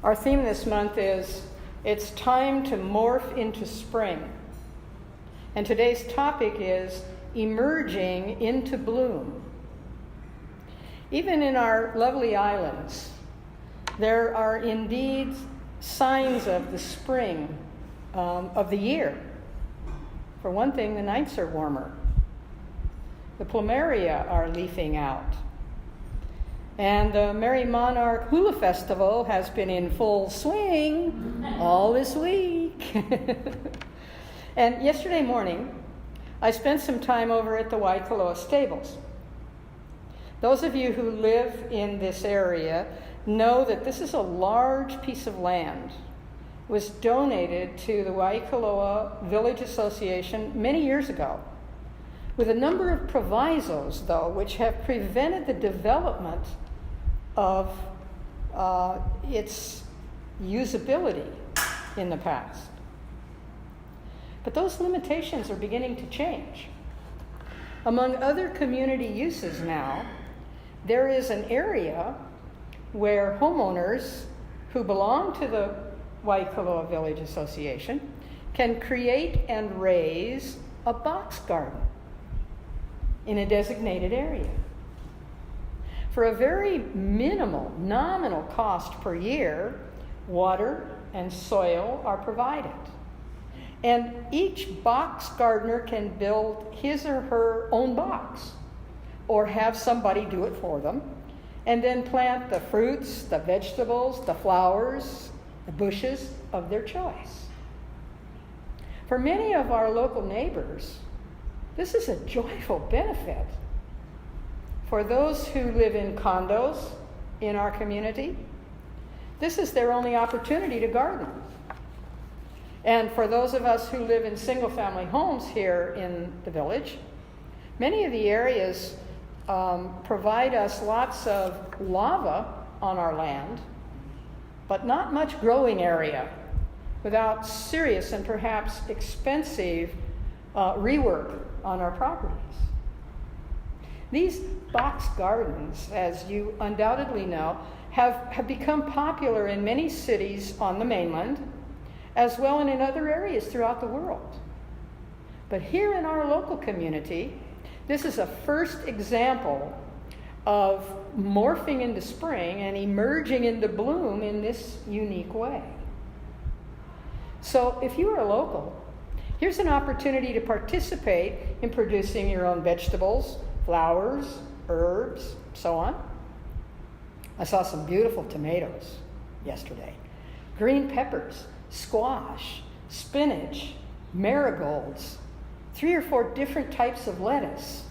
Our theme this month is It's Time to Morph into Spring. And today's topic is Emerging into Bloom. Even in our lovely islands, there are indeed signs of the spring of the year. For one thing, the nights are warmer. The plumeria are leafing out. And the Merry Monarch Hula Festival has been in full swing all this week. And yesterday morning, I spent some time over at the Waikoloa stables. Those of you who live in this area know that this is a large piece of land. It was donated to the Waikoloa Village Association many years ago, with a number of provisos, though, which have prevented the development of its usability in the past. But those limitations are beginning to change. Among other community uses now, there is an area where homeowners who belong to the Waikoloa Village Association can create and raise a box garden in a designated area. For a very minimal, nominal cost per year, water and soil are provided. And each box gardener can build his or her own box, or have somebody do it for them, and then plant the fruits, the vegetables, the flowers, the bushes of their choice. For many of our local neighbors, this is a joyful benefit. For those who live in condos in our community, this is their only opportunity to garden. And for those of us who live in single-family homes here in the village, many of the areas provide us lots of lava on our land, but not much growing area without serious and perhaps expensive rework on our properties. These box gardens, as you undoubtedly know, have become popular in many cities on the mainland, as well and in other areas throughout the world. But here in our local community, this is a first example of morphing into spring and emerging into bloom in this unique way. So if you are a local, here's an opportunity to participate in producing your own vegetables, flowers, herbs, so on. I saw some beautiful tomatoes yesterday, green peppers, squash, spinach, marigolds, 3 or 4 different types of lettuce,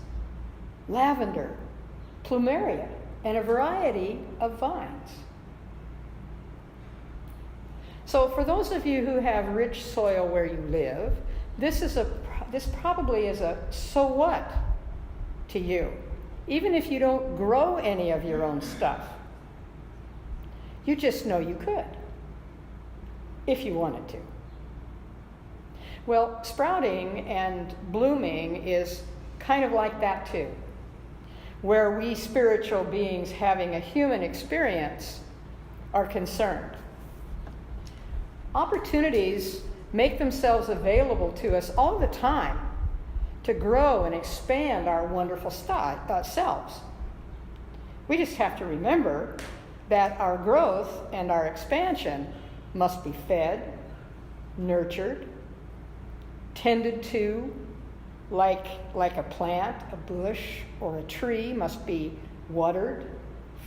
lavender, plumeria, and a variety of vines. So for those of you who have rich soil where you live, this probably is a so what to you, even if you don't grow any of your own stuff. You just know you could, if you wanted to. Well, sprouting and blooming is kind of like that too, where we spiritual beings having a human experience are concerned. Opportunities make themselves available to us all the time to grow and expand our wonderful selves. We just have to remember that our growth and our expansion must be fed, nurtured, tended to, like a plant, a bush, or a tree must be watered,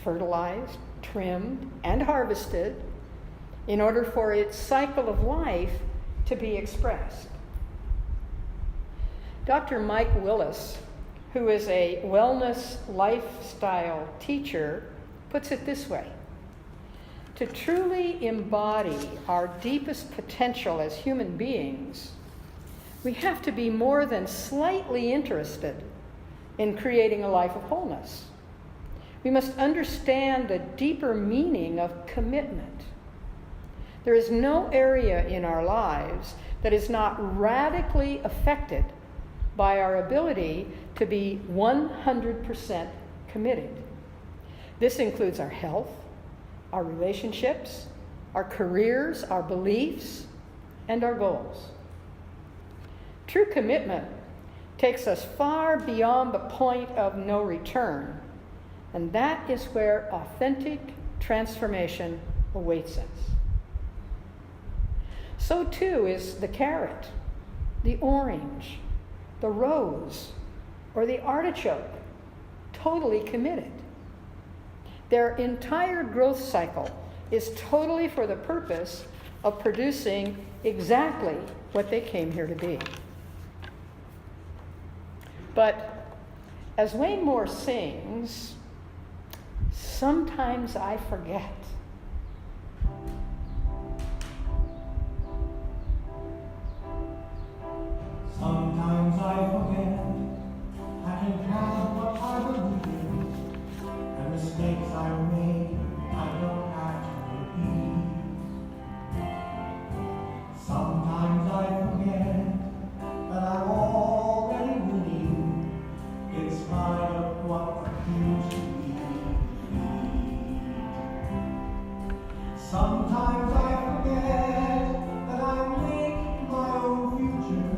fertilized, trimmed, and harvested in order for its cycle of life to be expressed. Dr. Mike Willis, who is a wellness lifestyle teacher, puts it this way: to truly embody our deepest potential as human beings, we have to be more than slightly interested in creating a life of wholeness. We must understand the deeper meaning of commitment. There is no area in our lives that is not radically affected by our ability to be 100% committed. This includes our health, our relationships, our careers, our beliefs, and our goals. True commitment takes us far beyond the point of no return, and that is where authentic transformation awaits us. So too is the carrot, the orange, the rose, or the artichoke, totally committed. Their entire growth cycle is totally for the purpose of producing exactly what they came here to be. But as Wayne Moore sings, sometimes I forget. Sometimes I forget, I can count what I believe in, and mistakes I made, I don't have to repeat. Sometimes I forget that I'm already winning, in spite of what appears to be defeat. Sometimes I forget that I make my own future,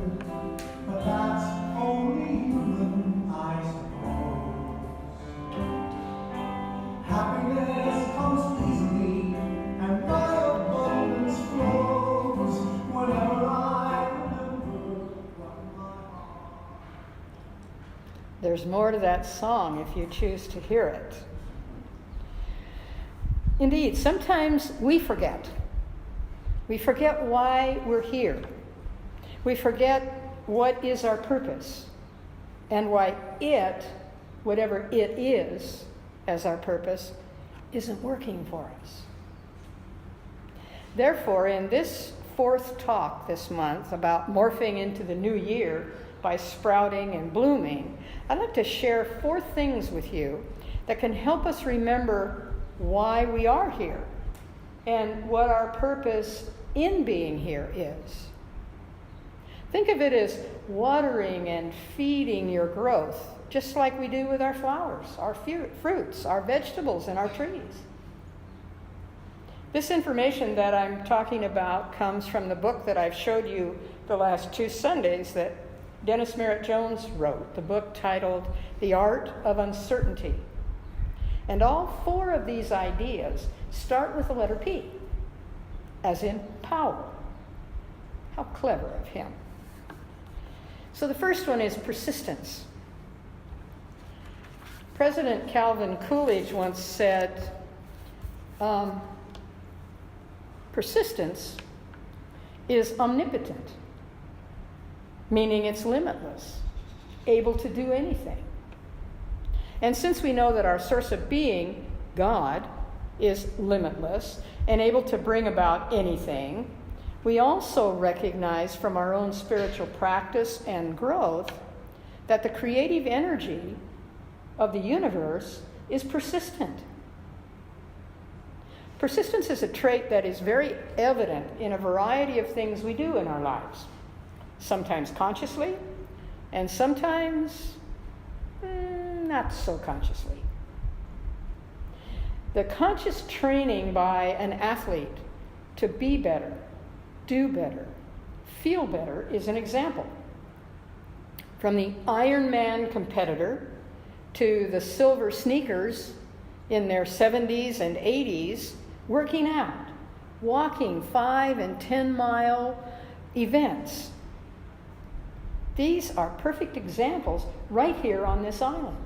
but that's only human, I suppose. Happiness comes easily, and my abundance flows whenever I remember what my heart. There's more to that song if you choose to hear it. Indeed, sometimes we forget. We forget why we're here. We forget what is our purpose and why it, whatever it is as our purpose, isn't working for us. Therefore, in this fourth talk this month about morphing into the new year by sprouting and blooming, I'd like to share 4 things with you that can help us remember why we are here and what our purpose in being here is. Think of it as watering and feeding your growth, just like we do with our flowers, our fruits, our vegetables, and our trees. This information that I'm talking about comes from the book that I've showed you the last 2 Sundays that Dennis Merritt Jones wrote, the book titled The Art of Uncertainty. And all 4 of these ideas start with the letter P, as in power. How clever of him. So the first one is persistence. President Calvin Coolidge once said, persistence is omnipotent, meaning it's limitless, able to do anything. And since we know that our source of being, God, is limitless and able to bring about anything, we also recognize from our own spiritual practice and growth that the creative energy of the universe is persistent. Persistence is a trait that is very evident in a variety of things we do in our lives, sometimes consciously and sometimes not so consciously. The conscious training by an athlete to be better, do better, feel better is an example. From the Ironman competitor to the silver sneakers in their 70s and 80s working out, walking 5 and 10 mile events. These are perfect examples right here on this island.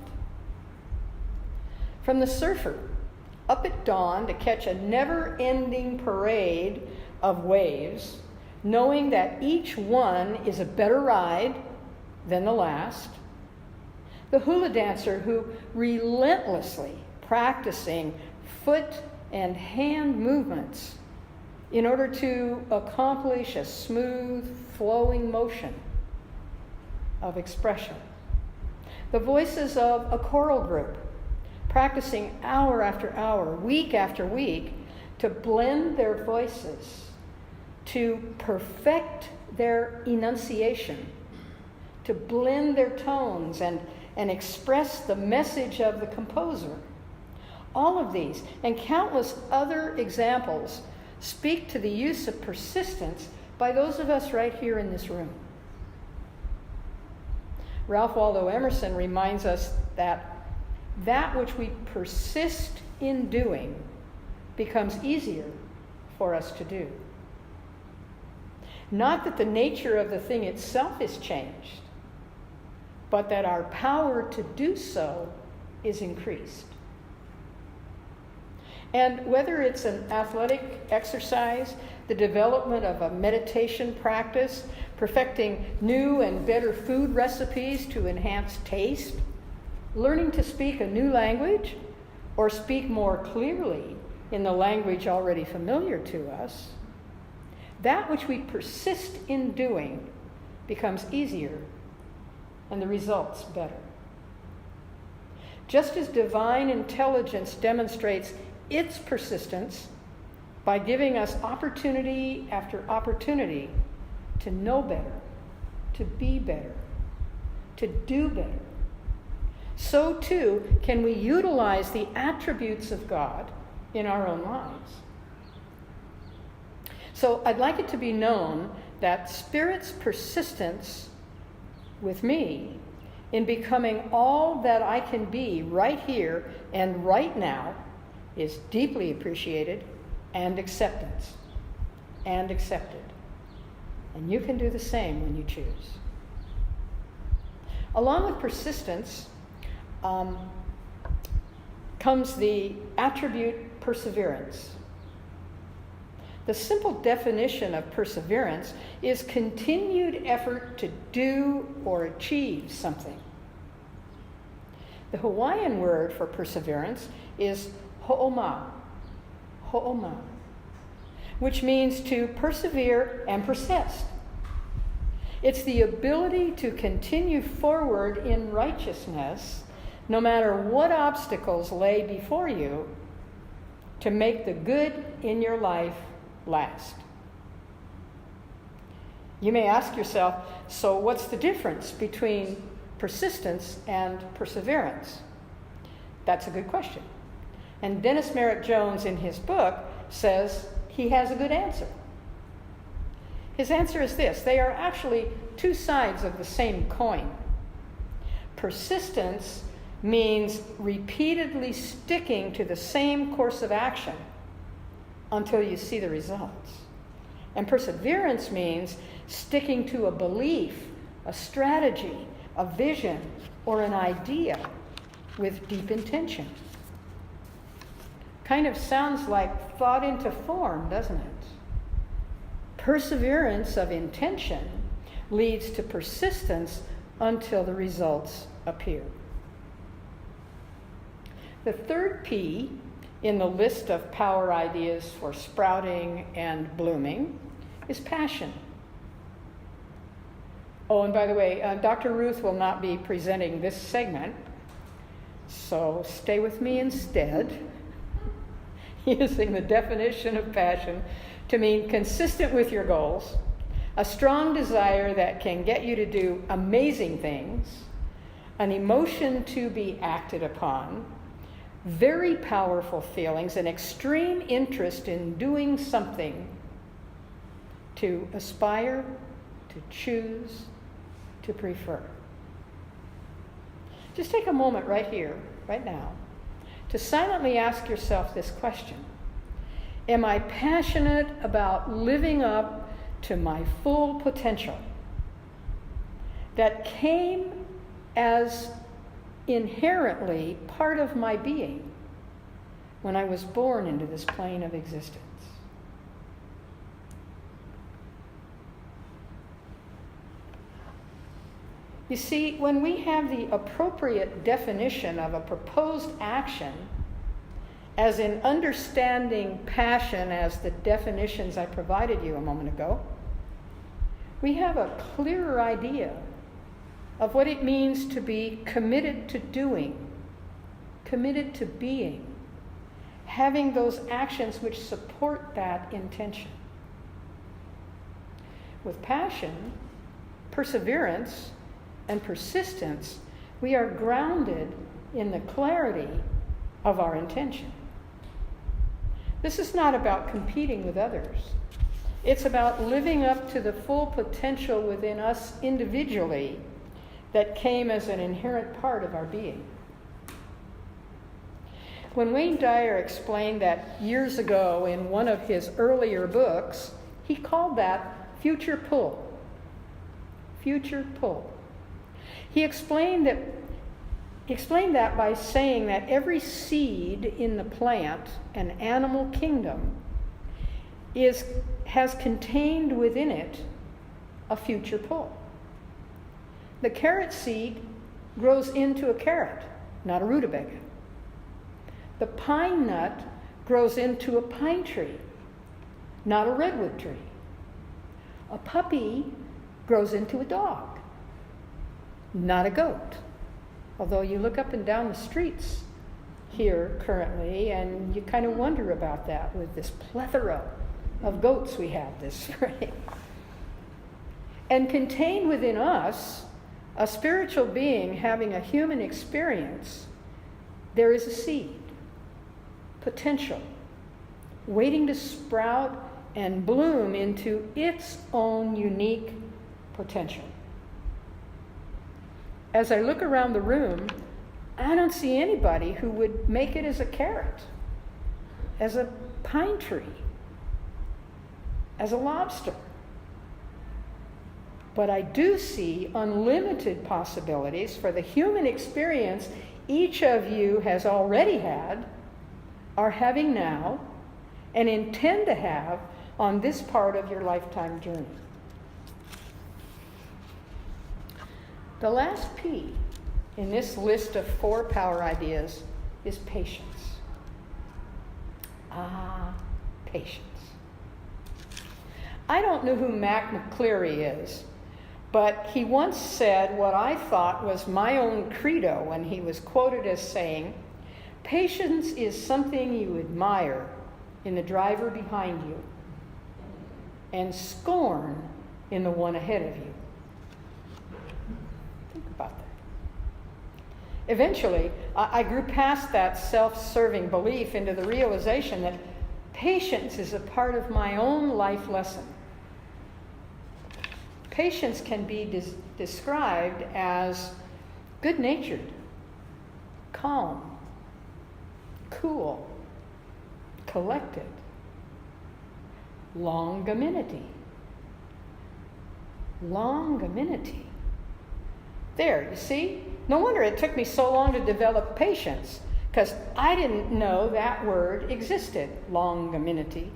From the surfer up at dawn to catch a never-ending parade of waves, knowing that each one is a better ride than the last. The hula dancer who relentlessly practicing foot and hand movements in order to accomplish a smooth, flowing motion of expression. The voices of a choral group practicing hour after hour, week after week, to blend their voices, to perfect their enunciation, to blend their tones and express the message of the composer. All of these and countless other examples speak to the use of persistence by those of us right here in this room. Ralph Waldo Emerson reminds us that which we persist in doing becomes easier for us to do. Not that the nature of the thing itself is changed, but that our power to do so is increased. And whether it's an athletic exercise, the development of a meditation practice, perfecting new and better food recipes to enhance taste, learning to speak a new language, or speak more clearly in the language already familiar to us, that which we persist in doing becomes easier and the results better. Just as divine intelligence demonstrates its persistence by giving us opportunity after opportunity to know better, to be better, to do better, so too can we utilize the attributes of God in our own lives. So I'd like it to be known that Spirit's persistence with me in becoming all that I can be right here and right now is deeply appreciated and accepted. And you can do the same when you choose. Along with persistence comes the attribute perseverance. The simple definition of perseverance is continued effort to do or achieve something. The Hawaiian word for perseverance is ho'oma, which means to persevere and persist. It's the ability to continue forward in righteousness, no matter what obstacles lay before you, to make the good in your life last. You may ask yourself, so what's the difference between persistence and perseverance? That's a good question. And Dennis Merritt Jones, in his book, says he has a good answer. His answer is this: they are actually two sides of the same coin. Persistence means repeatedly sticking to the same course of action until you see the results. And perseverance means sticking to a belief, a strategy, a vision, or an idea with deep intention. Kind of sounds like thought into form, doesn't it? Perseverance of intention leads to persistence until the results appear. The third P in the list of power ideas for sprouting and blooming is passion. Oh, and by the way, Dr. Ruth will not be presenting this segment, so stay with me instead, using the definition of passion to mean consistent with your goals, a strong desire that can get you to do amazing things, an emotion to be acted upon, very powerful feelings, an extreme interest in doing something, to aspire, to choose, to prefer. Just take a moment right here, right now, to silently ask yourself this question: am I passionate about living up to my full potential that came as inherently part of my being when I was born into this plane of existence? You see, when we have the appropriate definition of a proposed action, as in understanding passion as the definitions I provided you a moment ago, we have a clearer idea of what it means to be committed to doing, committed to being, having those actions which support that intention. With passion, perseverance, and persistence, we are grounded in the clarity of our intention. This is not about competing with others. It's about living up to the full potential within us individually that came as an inherent part of our being. When Wayne Dyer explained that years ago in one of his earlier books, he called that future pull. Future pull. He explained that by saying that every seed in the plant and animal kingdom has contained within it a future pull. The carrot seed grows into a carrot, not a rutabaga. The pine nut grows into a pine tree, not a redwood tree. A puppy grows into a dog, not a goat. Although you look up and down the streets here currently, and you kind of wonder about that with this plethora of goats we have this spring. And contained within us, a spiritual being having a human experience, there is a seed, potential, waiting to sprout and bloom into its own unique potential. As I look around the room, I don't see anybody who would make it as a carrot, as a pine tree, as a lobster. But I do see unlimited possibilities for the human experience each of you has already had, are having now, and intend to have on this part of your lifetime journey. The last P in this list of 4 power ideas is patience. Patience. I don't know who Mac McCleary is, but he once said what I thought was my own credo when he was quoted as saying, "Patience is something you admire in the driver behind you and scorn in the one ahead of you." Think about that. Eventually, I grew past that self-serving belief into the realization that patience is a part of my own life lesson. Patience can be described as good-natured, calm, cool, collected, longanimity. Longanimity. There, you see? No wonder it took me so long to develop patience, because I didn't know that word existed, longanimity,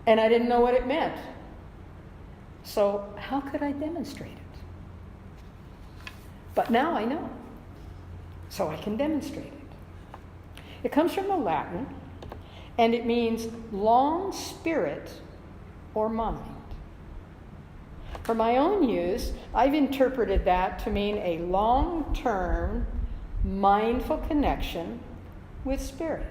and I didn't know what it meant. So how could I demonstrate it? But now I know, so I can demonstrate it. It comes from the Latin, and it means long spirit or mind. For my own use, I've interpreted that to mean a long-term, mindful connection with spirit.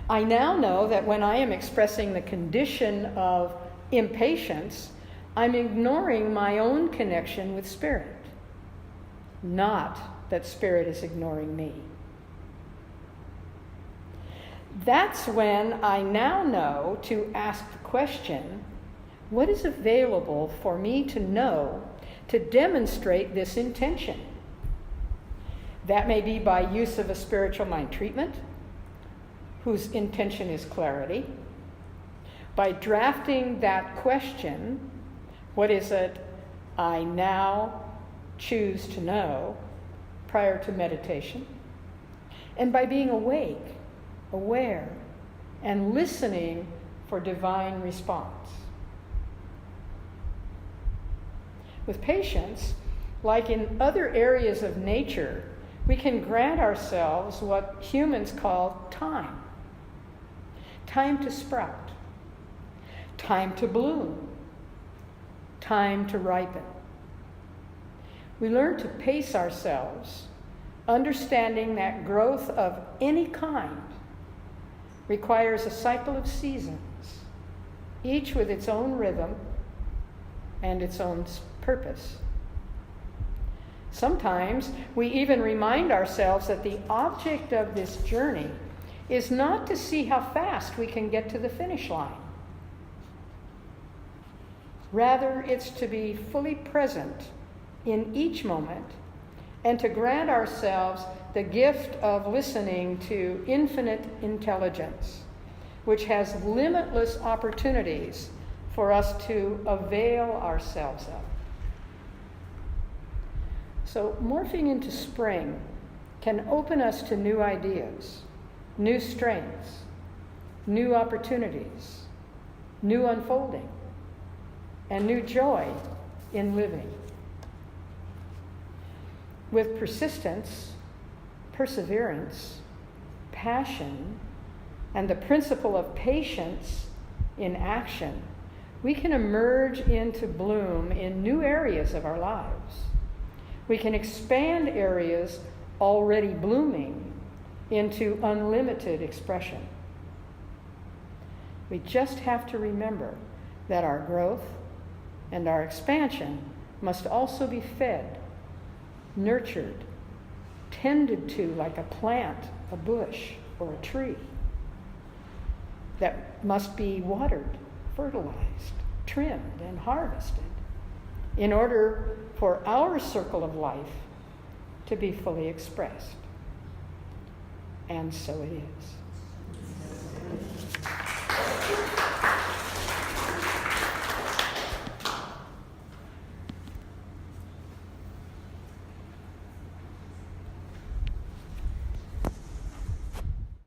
I now know that when I am expressing the condition of impatience, I'm ignoring my own connection with spirit, not that spirit is ignoring me. That's when I now know to ask the question, what is available for me to know to demonstrate this intention? That may be by use of a spiritual mind treatment, whose intention is clarity, by drafting that question, what is it I now choose to know, prior to meditation, and by being awake, aware, and listening for divine response. With patience, like in other areas of nature, we can grant ourselves what humans call time. Time to sprout, time to bloom, time to ripen. We learn to pace ourselves, understanding that growth of any kind requires a cycle of seasons, each with its own rhythm and its own purpose. Sometimes we even remind ourselves that the object of this journey is not to see how fast we can get to the finish line. Rather, it's to be fully present in each moment and to grant ourselves the gift of listening to infinite intelligence, which has limitless opportunities for us to avail ourselves of. So, morphing into spring can open us to new ideas, new strengths, new opportunities, new unfolding, and new joy in living. With persistence, perseverance, passion, and the principle of patience in action, we can emerge into bloom in new areas of our lives. We can expand areas already blooming into unlimited expression. We just have to remember that our growth and our expansion must also be fed, nurtured, tended to like a plant, a bush, or a tree. That must be watered, fertilized, trimmed, and harvested in order for our circle of life to be fully expressed. And so it is.